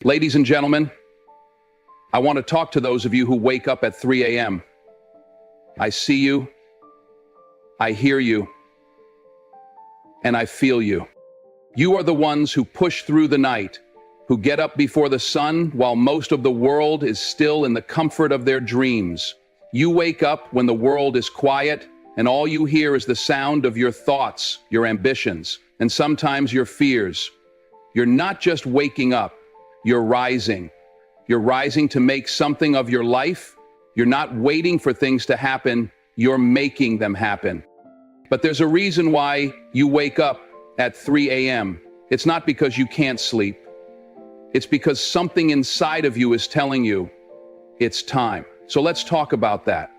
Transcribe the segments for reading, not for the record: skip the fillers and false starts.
Ladies and gentlemen, I want to talk to those of you who wake up at 3 a.m. I see you, I hear you, and I feel you. You are the ones who push through the night, who get up before the sun while most of the world is still in the comfort of their dreams. You wake up when the world is quiet and all you hear is the sound of your thoughts, your ambitions, and sometimes your fears. You're not just waking up, you're rising. You're rising to make something of your life. You're not waiting for things to happen, you're making them happen. But there's a reason why you wake up at 3 a.m. It's not because you can't sleep. It's because something inside of you is telling you it's time. So let's talk about that.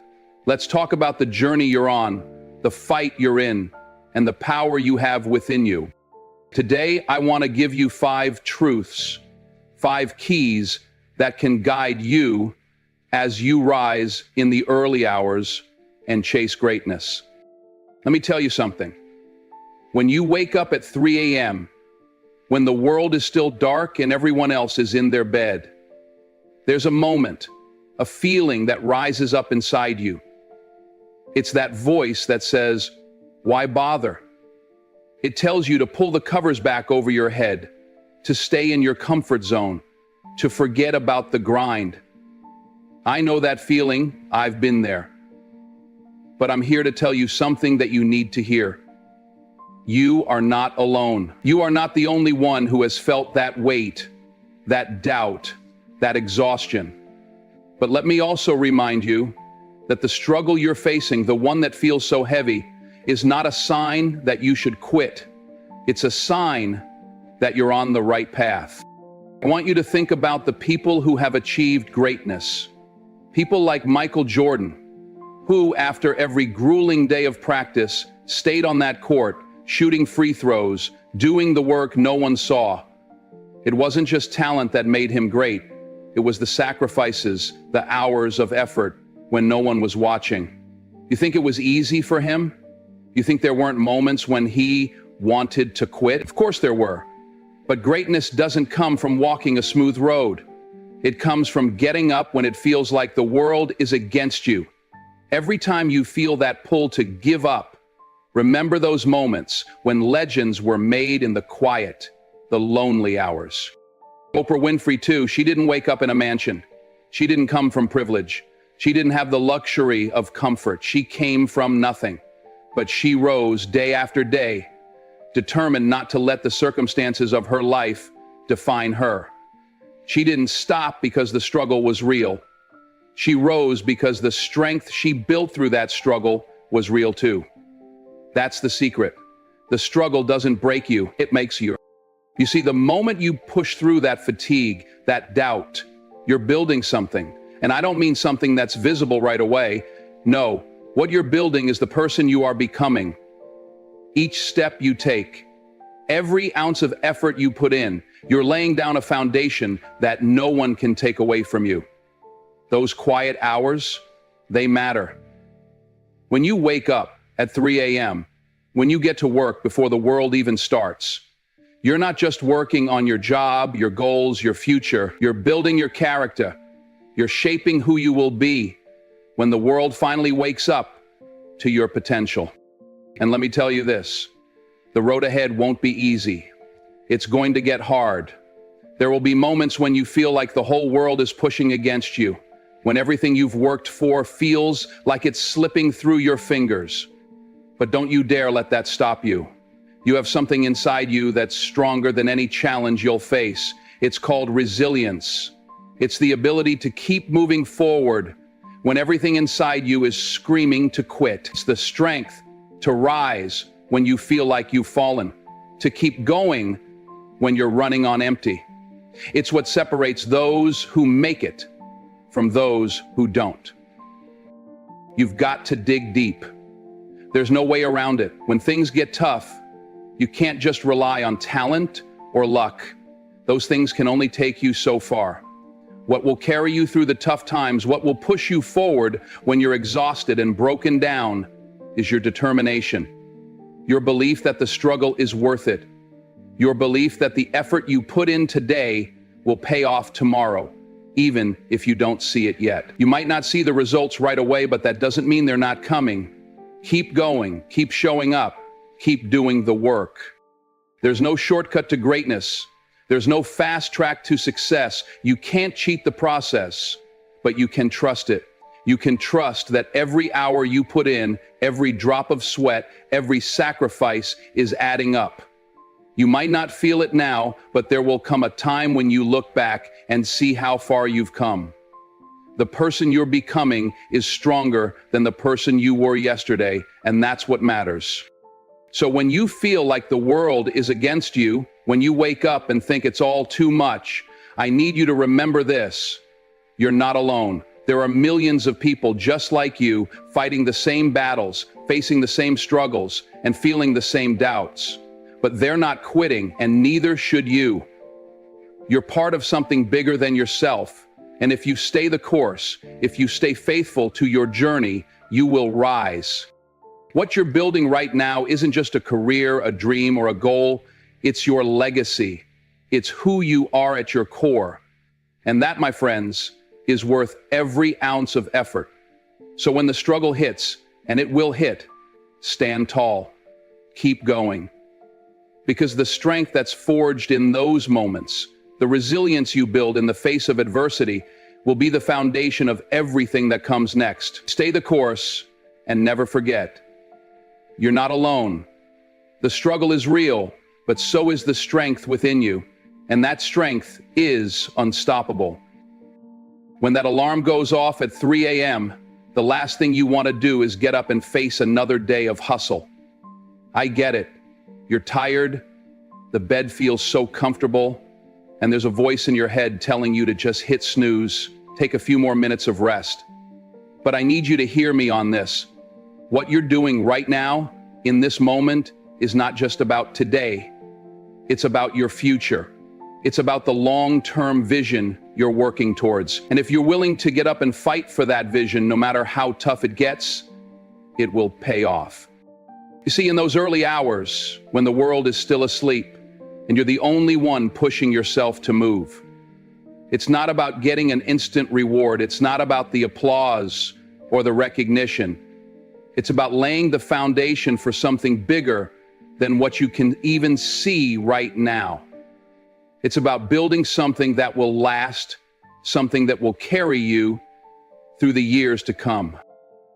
Let's talk about the journey you're on, the fight you're in, and the power you have within you. Today, I want to give you 5 truths, 5 keys that can guide you as you rise in the early hours and chase greatness. Let me tell you something. When you wake up at 3 a.m., when the world is still dark and everyone else is in their bed, there's a moment, a feeling that rises up inside you. It's that voice that says, "Why bother?" It tells you to pull the covers back over your head, to stay in your comfort zone, to forget about the grind. I know that feeling, I've been there. But I'm here to tell you something that you need to hear. You are not alone. You are not the only one who has felt that weight, that doubt, that exhaustion. But let me also remind you that the struggle you're facing, the one that feels so heavy, is not a sign that you should quit. It's a sign that you're on the right path. I want you to think about the people who have achieved greatness. People like Michael Jordan, who, after every grueling day of practice, stayed on that court, shooting free throws, doing the work no one saw. It wasn't just talent that made him great. It was the sacrifices, the hours of effort when no one was watching. You think it was easy for him? You think there weren't moments when he wanted to quit? Of course there were. But greatness doesn't come from walking a smooth road. It comes from getting up when it feels like the world is against you. Every time you feel that pull to give up, remember those moments when legends were made in the quiet, the lonely hours. Oprah Winfrey too, she didn't wake up in a mansion. She didn't come from privilege. She didn't have the luxury of comfort. She came from nothing. But she rose day after day, determined not to let the circumstances of her life define her. She didn't stop because the struggle was real. She rose because the strength she built through that struggle was real too. That's the secret. The struggle doesn't break you, it makes you. You see, the moment you push through that fatigue, that doubt, you're building something. And I don't mean something that's visible right away. No, what you're building is the person you are becoming. Each step you take, every ounce of effort you put in, you're laying down a foundation that no one can take away from you. Those quiet hours, they matter. When you wake up at 3 a.m., when you get to work before the world even starts, you're not just working on your job, your goals, your future. You're building your character. You're shaping who you will be when the world finally wakes up to your potential. And let me tell you this, the road ahead won't be easy. It's going to get hard. There will be moments when you feel like the whole world is pushing against you, when everything you've worked for feels like it's slipping through your fingers. But don't you dare let that stop you. You have something inside you that's stronger than any challenge you'll face. It's called resilience. It's the ability to keep moving forward when everything inside you is screaming to quit. It's the strength to rise when you feel like you've fallen, to keep going when you're running on empty. It's what separates those who make it from those who don't. You've got to dig deep. There's no way around it. When things get tough, you can't just rely on talent or luck. Those things can only take you so far. What will carry you through the tough times, what will push you forward when you're exhausted and broken down, is your determination. Your belief that the struggle is worth it. Your belief that the effort you put in today will pay off tomorrow, even if you don't see it yet. You might not see the results right away, but that doesn't mean they're not coming. Keep going, keep showing up, keep doing the work. There's no shortcut to greatness. There's no fast track to success. You can't cheat the process, but you can trust it. You can trust that every hour you put in, every drop of sweat, every sacrifice is adding up. You might not feel it now, but there will come a time when you look back and see how far you've come. The person you're becoming is stronger than the person you were yesterday, and that's what matters. So when you feel like the world is against you, when you wake up and think it's all too much, I need you to remember this: you're not alone. There are millions of people just like you, fighting the same battles, facing the same struggles, and feeling the same doubts. But they're not quitting, and neither should you. You're part of something bigger than yourself, and if you stay the course, if you stay faithful to your journey, you will rise. What you're building right now isn't just a career, a dream, or a goal. It's your legacy. It's who you are at your core. And that, my friends, is worth every ounce of effort. So when the struggle hits, and it will hit, stand tall. Keep going. Because the strength that's forged in those moments, the resilience you build in the face of adversity, will be the foundation of everything that comes next. Stay the course, and never forget: you're not alone. The struggle is real, but so is the strength within you, and that strength is unstoppable. When that alarm goes off at 3 a.m., the last thing you want to do is get up and face another day of hustle. I get it. You're tired, the bed feels so comfortable, and there's a voice in your head telling you to just hit snooze, take a few more minutes of rest. But I need you to hear me on this. What you're doing right now, in this moment, is not just about today. It's about your future. It's about the long-term vision you're working towards. And if you're willing to get up and fight for that vision, no matter how tough it gets, it will pay off. You see, in those early hours, when the world is still asleep, and you're the only one pushing yourself to move, it's not about getting an instant reward. It's not about the applause or the recognition. It's about laying the foundation for something bigger than what you can even see right now. It's about building something that will last, something that will carry you through the years to come.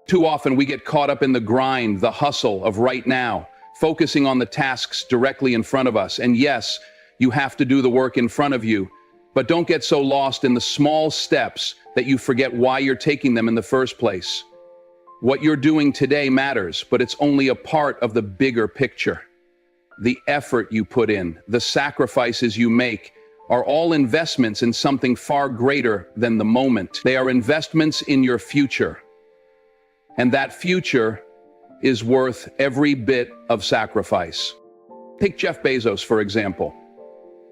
Too often we get caught up in the grind, the hustle of right now, focusing on the tasks directly in front of us. And yes, you have to do the work in front of you, but don't get so lost in the small steps that you forget why you're taking them in the first place. What you're doing today matters, but it's only a part of the bigger picture. The effort you put in, the sacrifices you make, are all investments in something far greater than the moment. They are investments in your future. And that future is worth every bit of sacrifice. Take Jeff Bezos, for example.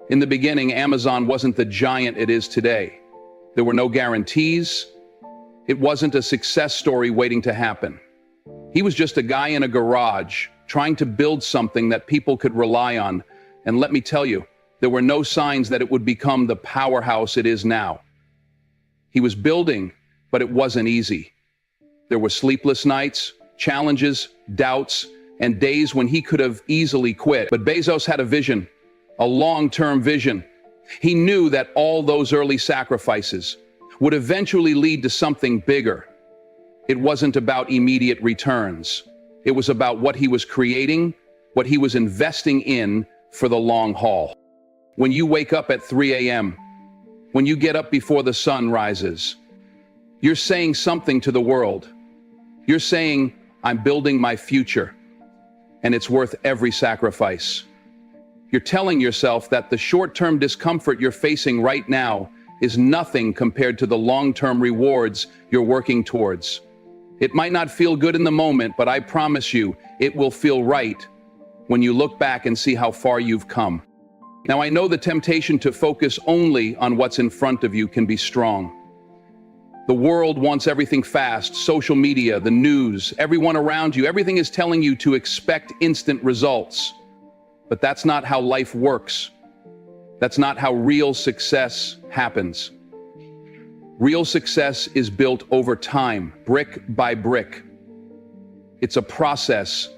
In the beginning, Amazon wasn't the giant it is today. There were no guarantees. It wasn't a success story waiting to happen. He was just a guy in a garage trying to build something that people could rely on. And let me tell you, there were no signs that it would become the powerhouse it is now. He was building, but it wasn't easy. There were sleepless nights, challenges, doubts, and days when he could have easily quit. But Bezos had a vision, a long-term vision. He knew that all those early sacrifices would eventually lead to something bigger. It wasn't about immediate returns. It was about what he was creating, what he was investing in for the long haul. When you wake up at 3 a.m., when you get up before the sun rises, you're saying something to the world. You're saying, I'm building my future, and it's worth every sacrifice. You're telling yourself that the short-term discomfort you're facing right now is nothing compared to the long-term rewards you're working towards. It might not feel good in the moment, but I promise you, it will feel right when you look back and see how far you've come. Now, I know the temptation to focus only on what's in front of you can be strong. The world wants everything fast, social media, the news, everyone around you, everything is telling you to expect instant results. But that's not how life works. That's not how real success happens. Real success is built over time, brick by brick. It's a process.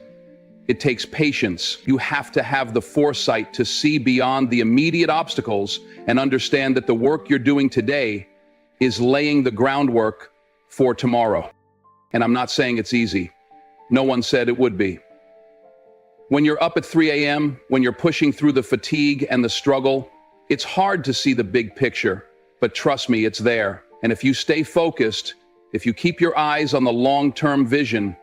It takes patience. You have to have the foresight to see beyond the immediate obstacles and understand that the work you're doing today is laying the groundwork for tomorrow. And I'm not saying it's easy. No one said it would be. When you're up at 3 a.m., when you're pushing through the fatigue and the struggle, it's hard to see the big picture, but trust me, it's there. And if you stay focused, if you keep your eyes on the long-term vision,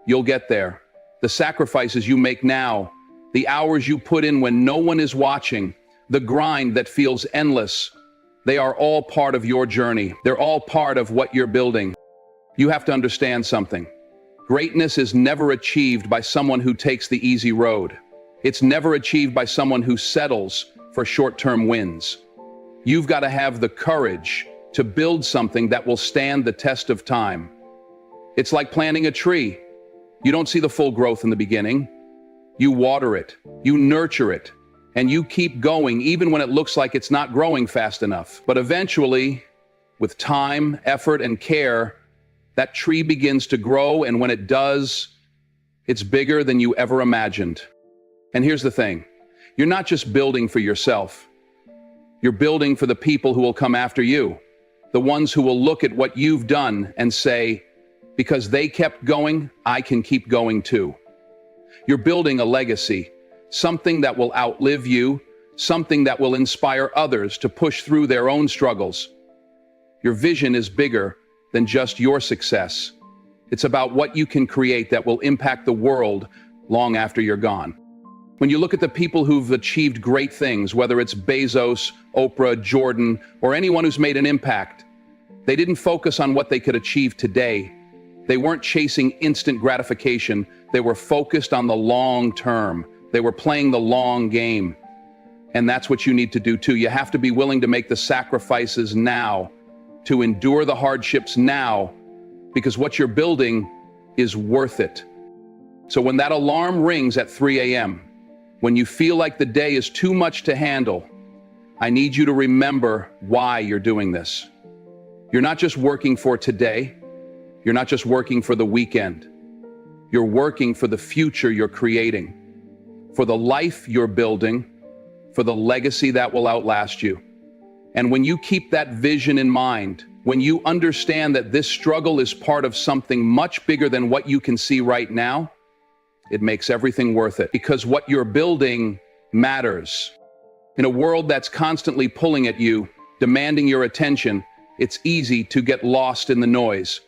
you'll get there. The sacrifices you make now, the hours you put in when no one is watching, the grind that feels endless, they are all part of your journey. They're all part of what you're building. You have to understand something. Greatness is never achieved by someone who takes the easy road. It's never achieved by someone who settles for short-term wins. You've got to have the courage to build something that will stand the test of time. It's like planting a tree. You don't see the full growth in the beginning. You water it, you nurture it, and you keep going even when it looks like it's not growing fast enough. But eventually, with time, effort, and care, that tree begins to grow, and when it does, it's bigger than you ever imagined. And here's the thing. You're not just building for yourself. You're building for the people who will come after you, the ones who will look at what you've done and say, because they kept going, I can keep going too. You're building a legacy, something that will outlive you, something that will inspire others to push through their own struggles. Your vision is bigger than just your success. It's about what you can create that will impact the world long after you're gone. When you look at the people who've achieved great things, whether it's Bezos, Oprah, Jordan, or anyone who's made an impact, they didn't focus on what they could achieve today. They weren't chasing instant gratification. They were focused on the long term. They were playing the long game. And that's what you need to do too. You have to be willing to make the sacrifices now, to endure the hardships now, because what you're building is worth it. So when that alarm rings at 3 a.m., when you feel like the day is too much to handle, I need you to remember why you're doing this. You're not just working for today. You're not just working for the weekend. You're working for the future you're creating, for the life you're building, for the legacy that will outlast you. And when you keep that vision in mind, when you understand that this struggle is part of something much bigger than what you can see right now, it makes everything worth it, because what you're building matters. In a world that's constantly pulling at you, demanding your attention, it's easy to get lost in the noise.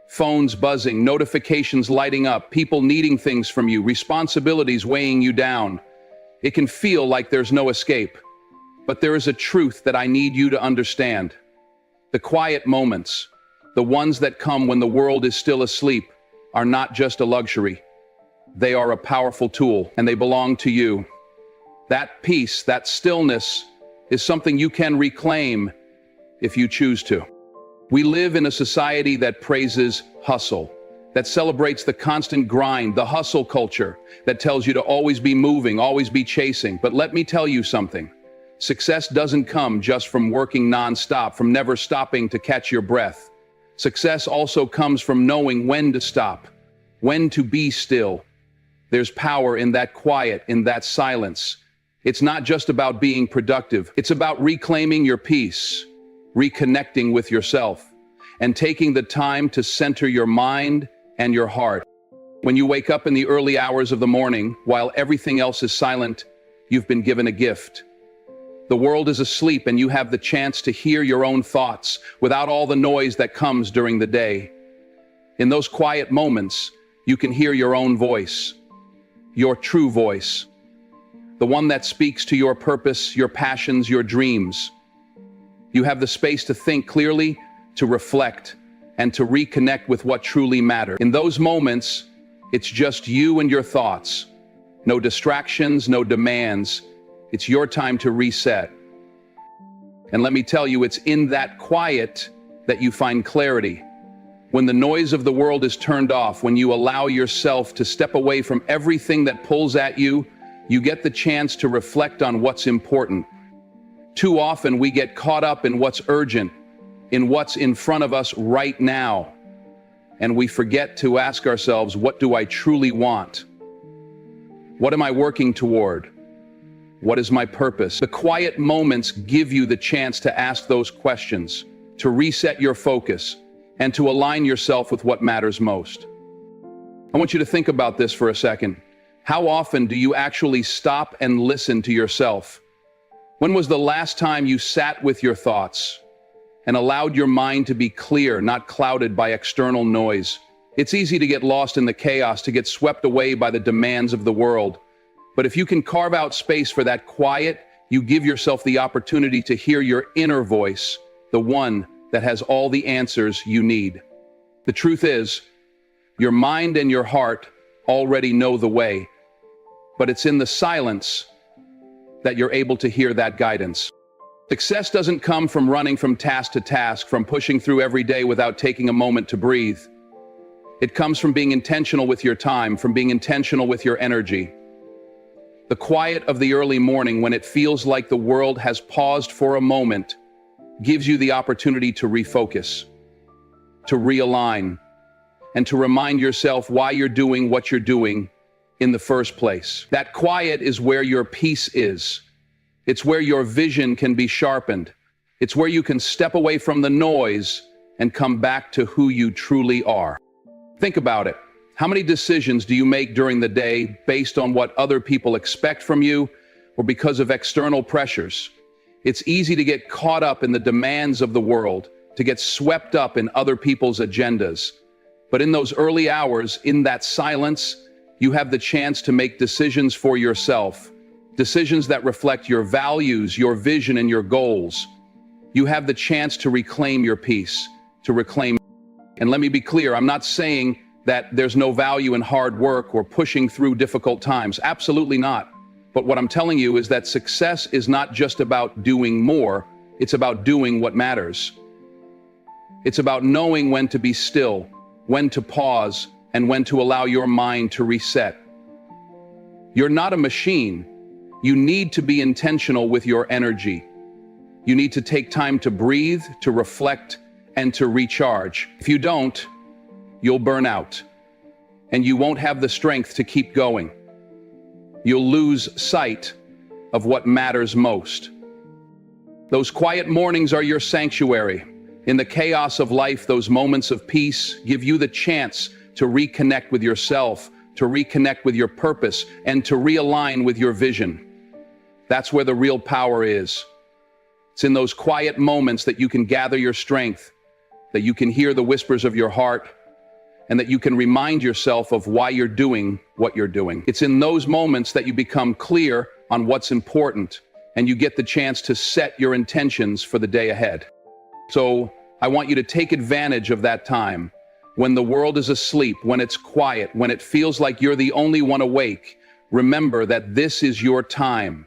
Phones buzzing, notifications lighting up, people needing things from you, responsibilities weighing you down. It can feel like there's no escape. But there is a truth that I need you to understand. The quiet moments, the ones that come when the world is still asleep, are not just a luxury. They are a powerful tool, and they belong to you. That peace, that stillness, is something you can reclaim if you choose to. We live in a society that praises hustle, that celebrates the constant grind, the hustle culture, that tells you to always be moving, always be chasing. But let me tell you something. Success doesn't come just from working nonstop, from never stopping to catch your breath. Success also comes from knowing when to stop, when to be still. There's power in that quiet, in that silence. It's not just about being productive. It's about reclaiming your peace, reconnecting with yourself, and taking the time to center your mind and your heart. When you wake up in the early hours of the morning, while everything else is silent, you've been given a gift. The world is asleep, and you have the chance to hear your own thoughts without all the noise that comes during the day. In those quiet moments, you can hear your own voice, your true voice, the one that speaks to your purpose, your passions, your dreams. You have the space to think clearly, to reflect, and to reconnect with what truly matters. In those moments, it's just you and your thoughts. No distractions, no demands. It's your time to reset. And let me tell you, it's in that quiet that you find clarity. When the noise of the world is turned off, when you allow yourself to step away from everything that pulls at you, you get the chance to reflect on what's important. Too often we get caught up in what's urgent, in what's in front of us right now, and we forget to ask ourselves, what do I truly want? What am I working toward? What is my purpose? The quiet moments give you the chance to ask those questions, to reset your focus, and to align yourself with what matters most. I want you to think about this for a second. How often do you actually stop and listen to yourself? When was the last time you sat with your thoughts and allowed your mind to be clear, not clouded by external noise? It's easy to get lost in the chaos, to get swept away by the demands of the world. But if you can carve out space for that quiet, you give yourself the opportunity to hear your inner voice, the one that has all the answers you need. The truth is, your mind and your heart already know the way, but it's in the silence that you're able to hear that guidance. Success doesn't come from running from task to task, from pushing through every day without taking a moment to breathe. It comes from being intentional with your time, from being intentional with your energy. The quiet of the early morning, when it feels like the world has paused for a moment, gives you the opportunity to refocus, to realign, and to remind yourself why you're doing what you're doing in the first place. That quiet is where your peace is. It's where your vision can be sharpened. It's where you can step away from the noise and come back to who you truly are. Think about it. How many decisions do you make during the day based on what other people expect from you or because of external pressures? It's easy to get caught up in the demands of the world, to get swept up in other people's agendas. But in those early hours, in that silence, you have the chance to make decisions for yourself, decisions that reflect your values, your vision, and your goals. You have the chance to reclaim your peace, to reclaim. And let me be clear, I'm not saying that there's no value in hard work or pushing through difficult times. Absolutely not. But what I'm telling you is that success is not just about doing more, it's about doing what matters. It's about knowing when to be still, when to pause, and when to allow your mind to reset. You're not a machine. You need to be intentional with your energy. You need to take time to breathe, to reflect, and to recharge. If you don't, you'll burn out, and you won't have the strength to keep going. You'll lose sight of what matters most. Those quiet mornings are your sanctuary. In the chaos of life, those moments of peace give you the chance to reconnect with yourself, to reconnect with your purpose, and to realign with your vision. That's where the real power is. It's in those quiet moments that you can gather your strength, that you can hear the whispers of your heart, and that you can remind yourself of why you're doing what you're doing. It's in those moments that you become clear on what's important, and you get the chance to set your intentions for the day ahead. So I want you to take advantage of that time. When the world is asleep, when it's quiet, when it feels like you're the only one awake, remember that this is your time.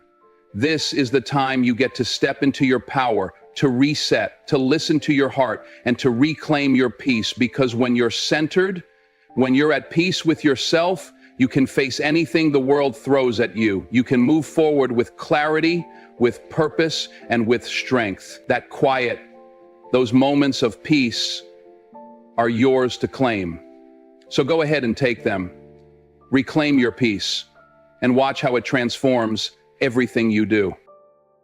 This is the time you get to step into your power, to reset, to listen to your heart, and to reclaim your peace. Because when you're centered, when you're at peace with yourself, you can face anything the world throws at you. You can move forward with clarity, with purpose, and with strength. That quiet, those moments of peace are yours to claim. So go ahead and take them. Reclaim your peace and watch how it transforms everything you do.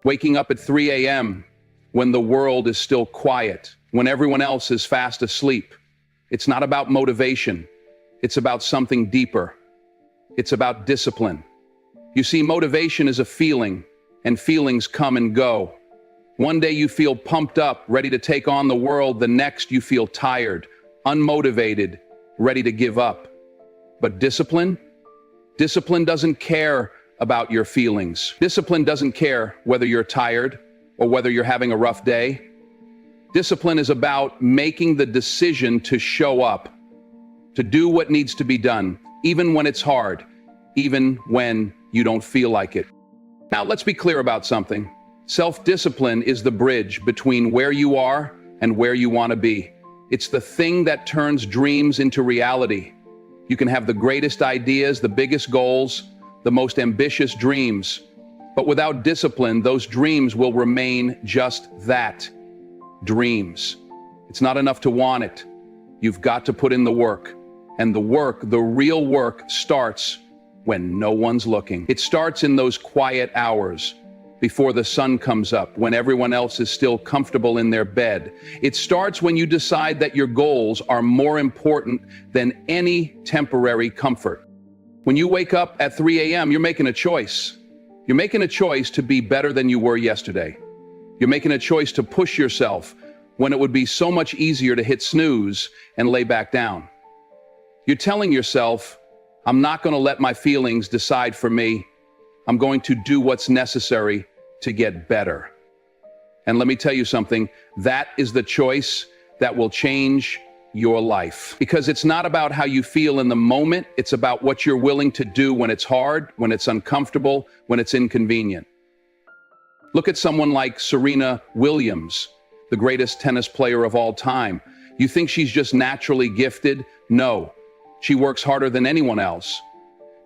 Waking up at 3 a.m. when the world is still quiet, when everyone else is fast asleep. It's not about motivation. It's about something deeper. It's about discipline. You see, motivation is a feeling, and feelings come and go. One day you feel pumped up, ready to take on the world. The next you feel tired, unmotivated, ready to give up. But discipline? Discipline doesn't care about your feelings. Discipline doesn't care whether you're tired or whether you're having a rough day. Discipline is about making the decision to show up, to do what needs to be done, even when it's hard, even when you don't feel like it. Now, let's be clear about something. Self-discipline is the bridge between where you are and where you want to be. It's the thing that turns dreams into reality. You can have the greatest ideas, the biggest goals, the most ambitious dreams. But without discipline, those dreams will remain just that, dreams. It's not enough to want it. You've got to put in the work. And the work, the real work, starts when no one's looking. It starts in those quiet hours before the sun comes up, when everyone else is still comfortable in their bed. It starts when you decide that your goals are more important than any temporary comfort. When you wake up at 3 a.m., you're making a choice. You're making a choice to be better than you were yesterday. You're making a choice to push yourself when it would be so much easier to hit snooze and lay back down. You're telling yourself, I'm not going to let my feelings decide for me. I'm going to do what's necessary to get better. And let me tell you something, that is the choice that will change your life. Because it's not about how you feel in the moment, it's about what you're willing to do when it's hard, when it's uncomfortable, when it's inconvenient. Look at someone like Serena Williams, the greatest tennis player of all time. You think she's just naturally gifted? No, she works harder than anyone else.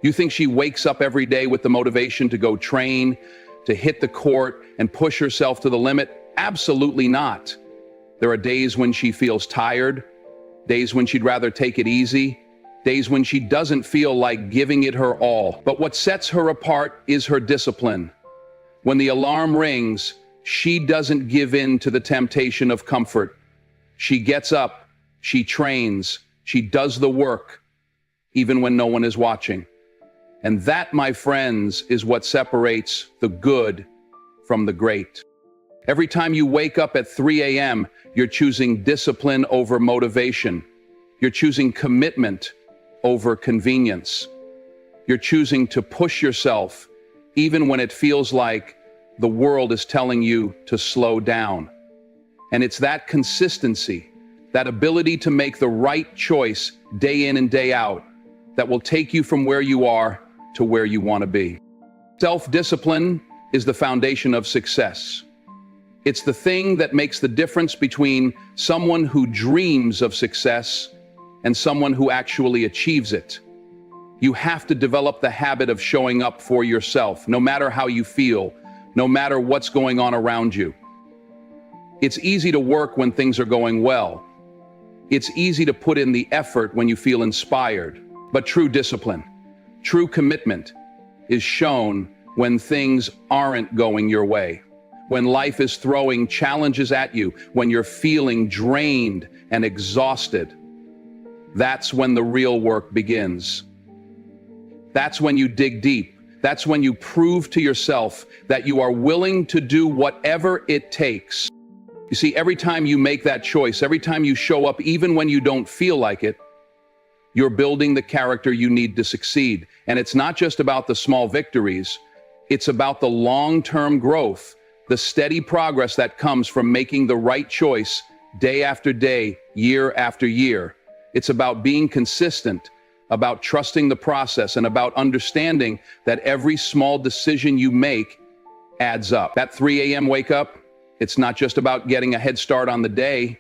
You think she wakes up every day with the motivation to go train, to hit the court and push herself to the limit? Absolutely not. There are days when she feels tired, days when she'd rather take it easy, days when she doesn't feel like giving it her all. But what sets her apart is her discipline. When the alarm rings, she doesn't give in to the temptation of comfort. She gets up, she trains, she does the work, even when no one is watching. And that, my friends, is what separates the good from the great. Every time you wake up at 3 a.m., you're choosing discipline over motivation. You're choosing commitment over convenience. You're choosing to push yourself, even when it feels like the world is telling you to slow down. And it's that consistency, that ability to make the right choice day in and day out, that will take you from where you are to where you want to be. Self-discipline is the foundation of success. It's the thing that makes the difference between someone who dreams of success and someone who actually achieves it. You have to develop the habit of showing up for yourself, no matter how you feel, no matter what's going on around you. It's easy to work when things are going well. It's easy to put in the effort when you feel inspired. But true discipline, true commitment is shown when things aren't going your way, when life is throwing challenges at you, when you're feeling drained and exhausted. That's when the real work begins. That's when you dig deep. That's when you prove to yourself that you are willing to do whatever it takes. You see, every time you make that choice, every time you show up, even when you don't feel like it, you're building the character you need to succeed. And it's not just about the small victories. It's about the long-term growth, the steady progress that comes from making the right choice day after day, year after year. It's about being consistent, about trusting the process, and about understanding that every small decision you make adds up. That 3 a.m. wake up, it's not just about getting a head start on the day.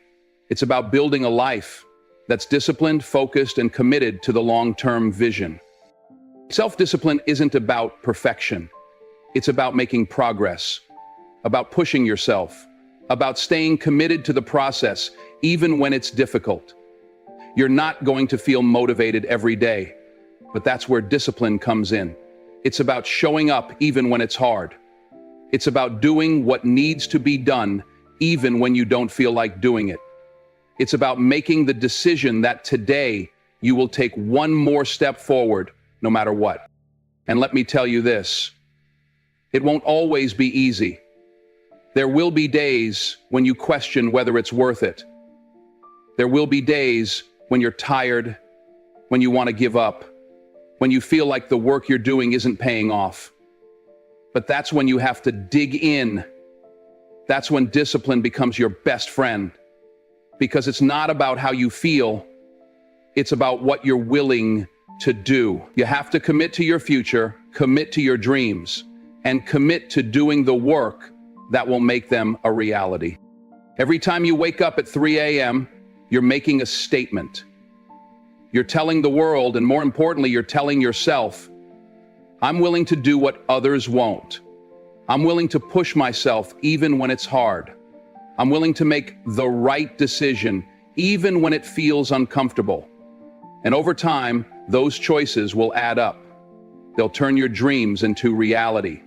It's about building a life that's disciplined, focused, and committed to the long-term vision. Self-discipline isn't about perfection. It's about making progress, about pushing yourself, about staying committed to the process, even when it's difficult. You're not going to feel motivated every day, but that's where discipline comes in. It's about showing up even when it's hard. It's about doing what needs to be done, even when you don't feel like doing it. It's about making the decision that today you will take one more step forward, no matter what. And let me tell you this, it won't always be easy. There will be days when you question whether it's worth it. There will be days when you're tired, when you want to give up, when you feel like the work you're doing isn't paying off. But that's when you have to dig in. That's when discipline becomes your best friend. Because it's not about how you feel, it's about what you're willing to do. You have to commit to your future, commit to your dreams, and commit to doing the work that will make them a reality. Every time you wake up at 3 a.m., you're making a statement. You're telling the world, and more importantly, you're telling yourself, I'm willing to do what others won't. I'm willing to push myself even when it's hard. I'm willing to make the right decision even when it feels uncomfortable. And over time, those choices will add up. They'll turn your dreams into reality.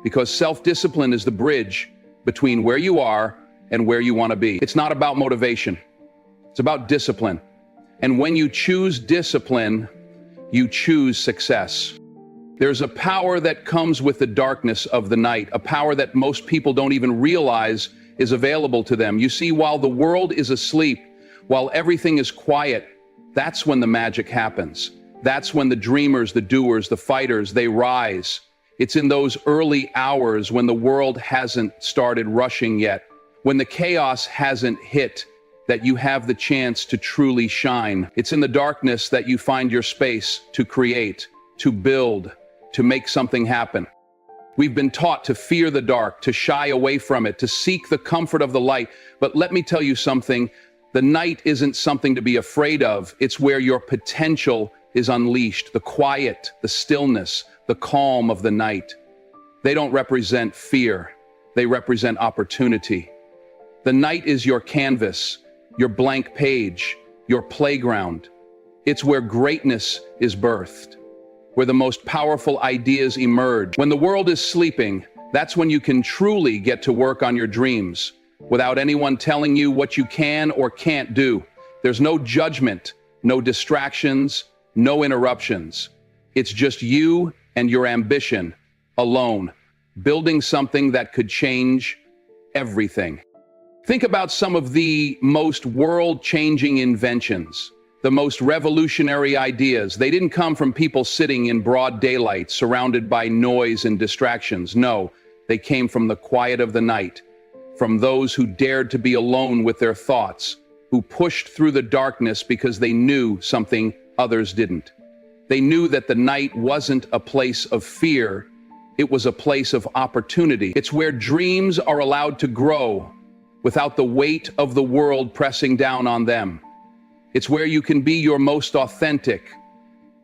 Because self-discipline is the bridge between where you are and where you want to be. It's not about motivation. It's about discipline. And when you choose discipline, you choose success. There's a power that comes with the darkness of the night, a power that most people don't even realize is available to them. You see, while the world is asleep, while everything is quiet, that's when the magic happens. That's when the dreamers, the doers, the fighters, they rise. It's in those early hours when the world hasn't started rushing yet, when the chaos hasn't hit, that you have the chance to truly shine. It's in the darkness that you find your space to create, to build, to make something happen. We've been taught to fear the dark, to shy away from it, to seek the comfort of the light. But let me tell you something, the night isn't something to be afraid of. It's where your potential is unleashed, the quiet, the stillness, the calm of the night. They don't represent fear, they represent opportunity. The night is your canvas, your blank page, your playground. It's where greatness is birthed, where the most powerful ideas emerge. When the world is sleeping, that's when you can truly get to work on your dreams, without anyone telling you what you can or can't do. There's no judgment, no distractions, no interruptions. It's just you and your ambition, alone, building something that could change everything. Think about some of the most world-changing inventions, the most revolutionary ideas. They didn't come from people sitting in broad daylight, surrounded by noise and distractions. No, they came from the quiet of the night, from those who dared to be alone with their thoughts, who pushed through the darkness because they knew something others didn't. They knew that the night wasn't a place of fear, it was a place of opportunity. It's where dreams are allowed to grow without the weight of the world pressing down on them. It's where you can be your most authentic,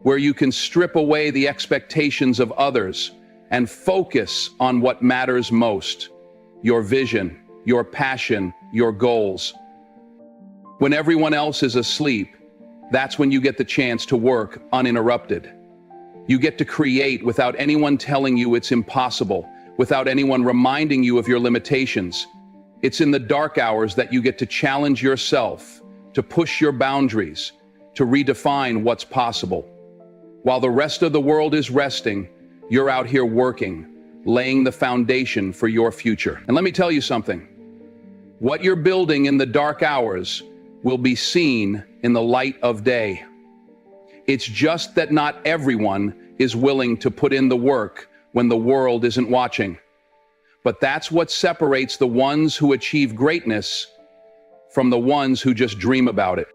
where you can strip away the expectations of others and focus on what matters most, your vision, your passion, your goals. When everyone else is asleep, that's when you get the chance to work uninterrupted. You get to create without anyone telling you it's impossible, without anyone reminding you of your limitations. It's in the dark hours that you get to challenge yourself, to push your boundaries, to redefine what's possible. While the rest of the world is resting, you're out here working, laying the foundation for your future. And let me tell you something. What you're building in the dark hours will be seen in the light of day. It's just that not everyone is willing to put in the work when the world isn't watching. But that's what separates the ones who achieve greatness from the ones who just dream about it.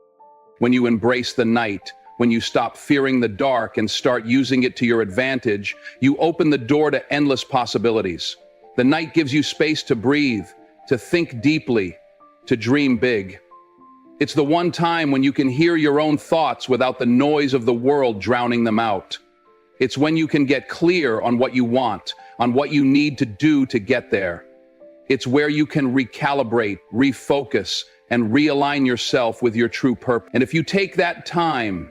When you embrace the night, when you stop fearing the dark and start using it to your advantage, you open the door to endless possibilities. The night gives you space to breathe, to think deeply, to dream big. It's the one time when you can hear your own thoughts without the noise of the world drowning them out. It's when you can get clear on what you want, on what you need to do to get there. It's where you can recalibrate, refocus, and realign yourself with your true purpose. And if you take that time,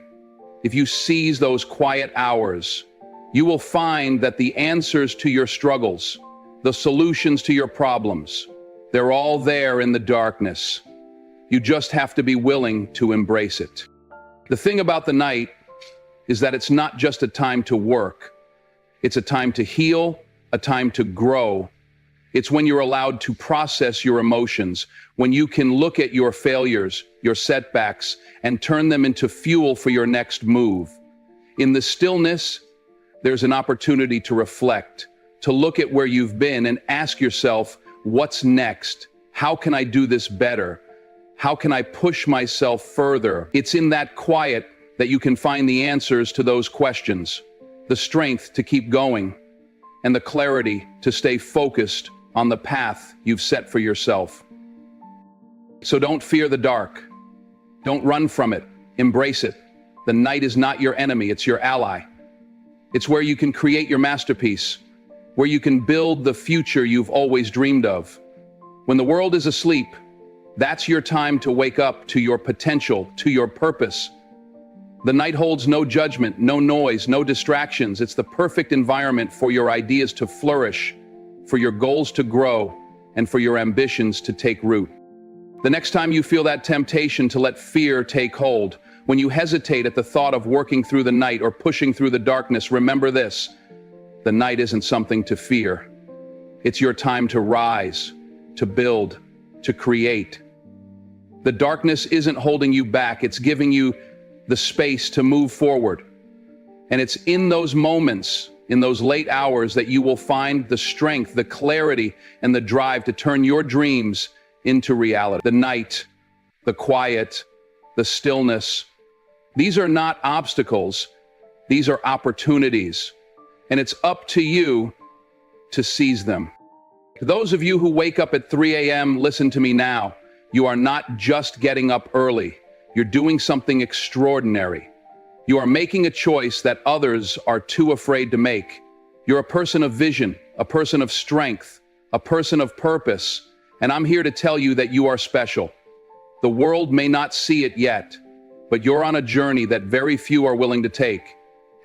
if you seize those quiet hours, you will find that the answers to your struggles, the solutions to your problems, they're all there in the darkness. You just have to be willing to embrace it. The thing about the night is that it's not just a time to work. It's a time to heal, a time to grow. It's when you're allowed to process your emotions, when you can look at your failures, your setbacks, and turn them into fuel for your next move. In the stillness, there's an opportunity to reflect, to look at where you've been and ask yourself, what's next? How can I do this better? How can I push myself further? It's in that quiet that you can find the answers to those questions, the strength to keep going, and the clarity to stay focused on the path you've set for yourself. So don't fear the dark. Don't run from it. Embrace it. The night is not your enemy, it's your ally. It's where you can create your masterpiece, where you can build the future you've always dreamed of. When the world is asleep, that's your time to wake up to your potential, to your purpose. The night holds no judgment, no noise, no distractions. It's the perfect environment for your ideas to flourish, for your goals to grow, and for your ambitions to take root. The next time you feel that temptation to let fear take hold, when you hesitate at the thought of working through the night or pushing through the darkness, remember this: the night isn't something to fear. It's your time to rise, to build, to create. The darkness isn't holding you back, it's giving you the space to move forward. And it's in those moments, in those late hours, that you will find the strength, the clarity, and the drive to turn your dreams into reality. The night, the quiet, the stillness, these are not obstacles, these are opportunities. And it's up to you to seize them. To those of you who wake up at 3 a.m., listen to me now. You are not just getting up early. You're doing something extraordinary. You are making a choice that others are too afraid to make. You're a person of vision, a person of strength, a person of purpose, and I'm here to tell you that you are special. The world may not see it yet, but you're on a journey that very few are willing to take.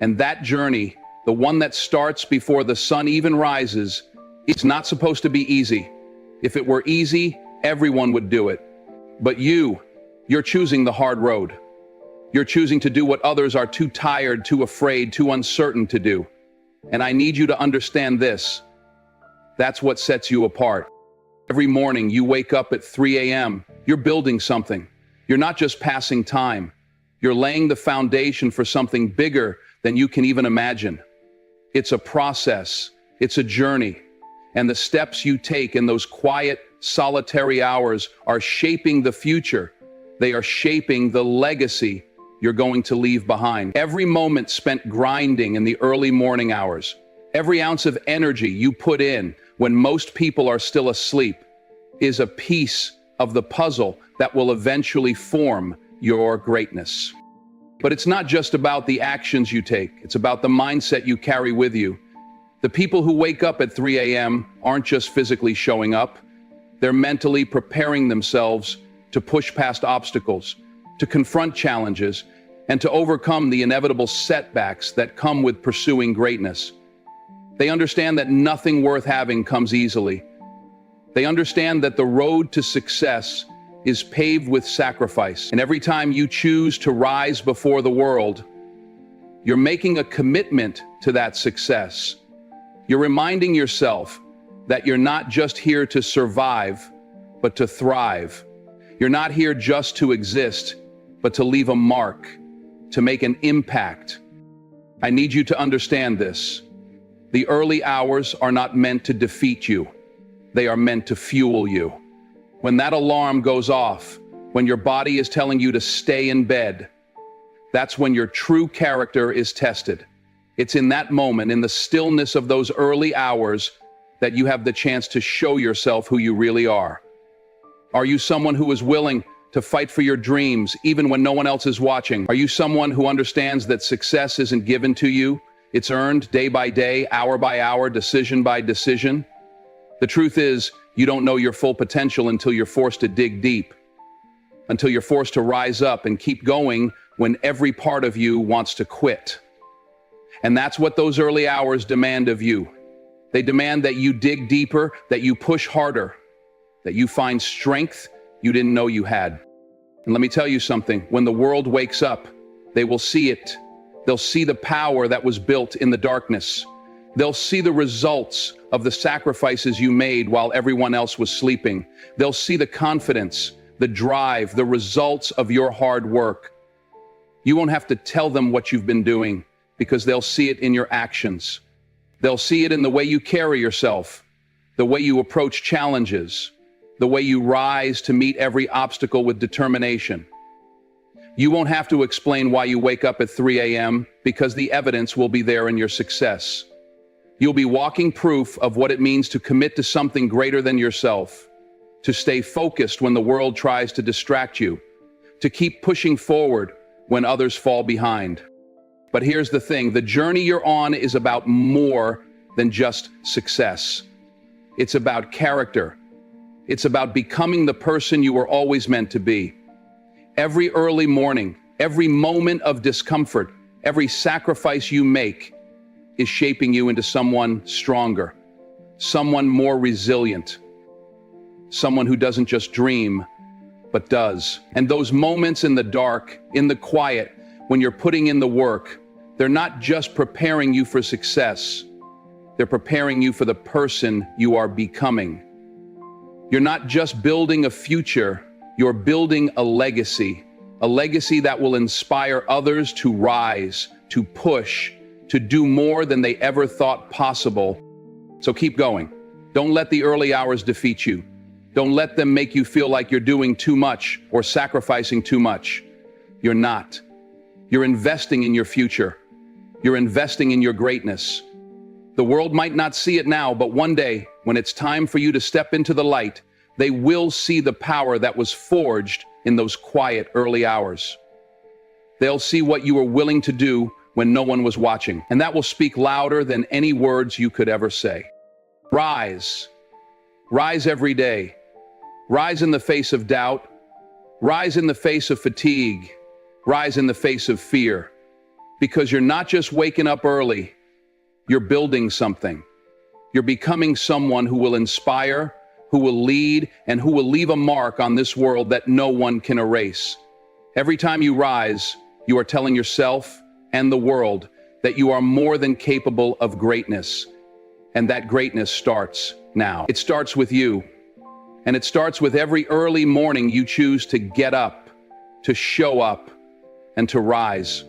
And that journey, the one that starts before the sun even rises, it's not supposed to be easy. If it were easy, everyone would do it. But you're choosing the hard road. You're choosing to do what others are too tired, too afraid, too uncertain to do. And I need you to understand this. That's what sets you apart. Every morning you wake up at 3 a.m., you're building something. You're not just passing time. You're laying the foundation for something bigger than you can even imagine. It's a process. It's a journey. And the steps you take in those quiet, solitary hours are shaping the future. They are shaping the legacy you're going to leave behind. Every moment spent grinding in the early morning hours, every ounce of energy you put in when most people are still asleep, is a piece of the puzzle that will eventually form your greatness. But it's not just about the actions you take. It's about the mindset you carry with you. The people who wake up at 3 a.m. aren't just physically showing up. They're mentally preparing themselves to push past obstacles, to confront challenges, and to overcome the inevitable setbacks that come with pursuing greatness. They understand that nothing worth having comes easily. They understand that the road to success is paved with sacrifice. And every time you choose to rise before the world, you're making a commitment to that success. You're reminding yourself that you're not just here to survive, but to thrive. You're not here just to exist, but to leave a mark, to make an impact. I need you to understand this. The early hours are not meant to defeat you. They are meant to fuel you. When that alarm goes off, when your body is telling you to stay in bed, that's when your true character is tested. It's in that moment, in the stillness of those early hours, that you have the chance to show yourself who you really are. Are you someone who is willing to fight for your dreams even when no one else is watching? Are you someone who understands that success isn't given to you? It's earned day by day, hour by hour, decision by decision. The truth is, you don't know your full potential until you're forced to dig deep, until you're forced to rise up and keep going when every part of you wants to quit. And that's what those early hours demand of you. They demand that you dig deeper, that you push harder, that you find strength you didn't know you had. And let me tell you something, when the world wakes up, they will see it. They'll see the power that was built in the darkness. They'll see the results of the sacrifices you made while everyone else was sleeping. They'll see the confidence, the drive, the results of your hard work. You won't have to tell them what you've been doing, because they'll see it in your actions. They'll see it in the way you carry yourself, the way you approach challenges, the way you rise to meet every obstacle with determination. You won't have to explain why you wake up at 3 a.m. because the evidence will be there in your success. You'll be walking proof of what it means to commit to something greater than yourself, to stay focused when the world tries to distract you, to keep pushing forward when others fall behind. But here's the thing, the journey you're on is about more than just success. It's about character. It's about becoming the person you were always meant to be. Every early morning, every moment of discomfort, every sacrifice you make is shaping you into someone stronger, someone more resilient, someone who doesn't just dream, but does. And those moments in the dark, in the quiet, when you're putting in the work, they're not just preparing you for success, they're preparing you for the person you are becoming. You're not just building a future, you're building a legacy that will inspire others to rise, to push, to do more than they ever thought possible. So keep going. Don't let the early hours defeat you. Don't let them make you feel like you're doing too much or sacrificing too much. You're not. You're investing in your future. You're investing in your greatness. The world might not see it now, but one day, when it's time for you to step into the light, they will see the power that was forged in those quiet early hours. They'll see what you were willing to do when no one was watching, and that will speak louder than any words you could ever say. Rise. Rise every day. Rise in the face of doubt. Rise in the face of fatigue. Rise in the face of fear. Because you're not just waking up early, you're building something. You're becoming someone who will inspire, who will lead, and who will leave a mark on this world that no one can erase. Every time you rise, you are telling yourself and the world that you are more than capable of greatness. And that greatness starts now. It starts with you. And it starts with every early morning you choose to get up, to show up, and to rise.